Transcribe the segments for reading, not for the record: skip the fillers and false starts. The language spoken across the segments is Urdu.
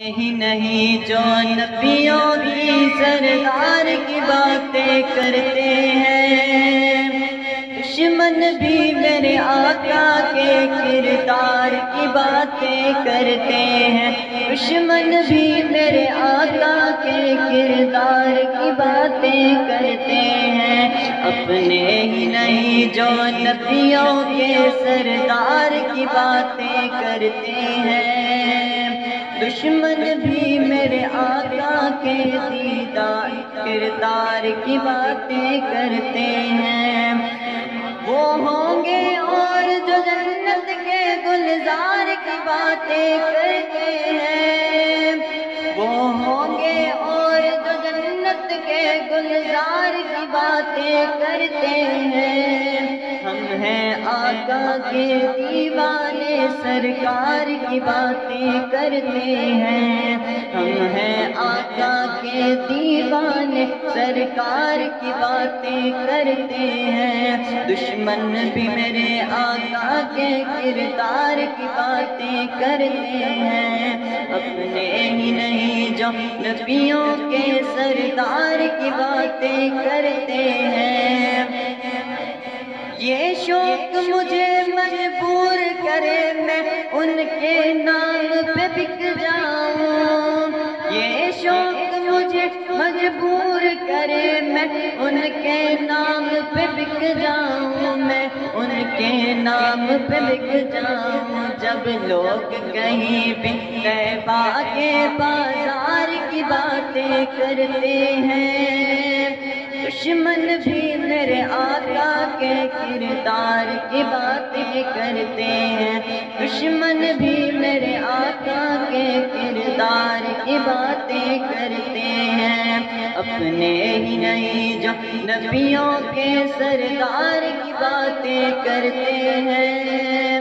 ہی نہیں جو نبیوں کی سردار کی باتیں کرتے ہیں، دشمن بھی میرے آقا کے کردار کی باتیں کرتے ہیں، دشمن بھی میرے آقا کے کردار کی باتیں کرتے ہیں، اپنے ہی نہیں جو نبیوں کے سردار کی باتیں کرتے ہیں، دشمن بھی میرے آقا کے دیدار کردار کی باتیں کرتے ہیں، وہ ہوں گے اور جو جنت کے گلزار کی باتیں کرتے ہیں، وہ ہوں گے اور جو جنت کے گلزار کی باتیں کرتے ہیں، ہم ہیں آقا کے دیوانے سرکار کی باتیں کرتے ہیں، ہم ہیں آقا کے دیوانے سرکار کی باتیں کرتے ہیں، دشمن بھی میرے آقا کے کردار کی باتیں کرتے ہیں، اپنے ہی نہیں جو نبیوں کے سردار کی باتیں کرتے ہیں، یہ شوق مجھے مجبور کرے میں ان کے نام پہ بک جاؤں، یہ شوق مجھے مجبور کرے میں ان کے نام پہ بک جاؤں، میں ان کے نام پہ بک جاؤں، جب لوگ کہیں بھی طیبہ کے بازار کی باتیں کرتے ہیں، دشمن بھی میرے آقا کے کردار کی باتیں کرتے ہیں، دشمن بھی میرے آقا کے کردار کی باتیں کرتے ہیں، اپنے ہی نہیں جو نبیوں کے سردار کی باتیں کرتے ہیں،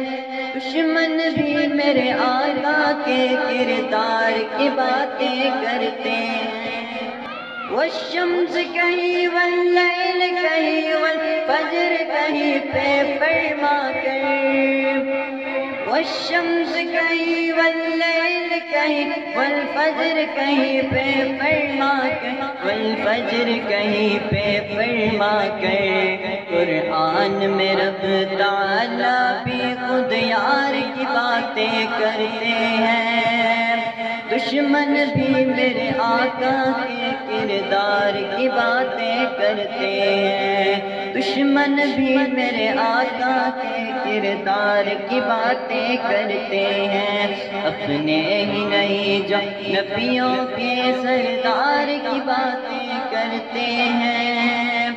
دشمن بھی میرے آقا کے کردار کی باتیں کرتے ہیں، والشمس کہیں واللیل کہیں والفجر کہیں پہ فرما کر، والشمس کہیں واللیل کہیں والفجر کہیں پہ فرما کر، والفجر کہیں پہ فرما کر، قرآن میں رب تعالیٰ بھی خود یار کی باتیں کرتے ہیں، دشمن بھی میرے آقا کے کردار کی باتیں کرتے ہیں، دشمن بھی میرے آقا کے کردار کی باتیں کرتے ہیں، اپنے ہی نہیں جو نبیوں کے سردار کی باتیں کرتے ہیں،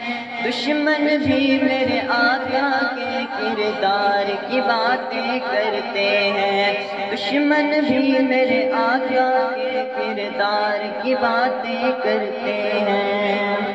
دشمن بھی میرے آقا کے کردار کی باتیں کرتے ہیں، دشمن بھی میرے آقا کے کردار کی باتیں کرتے ہیں۔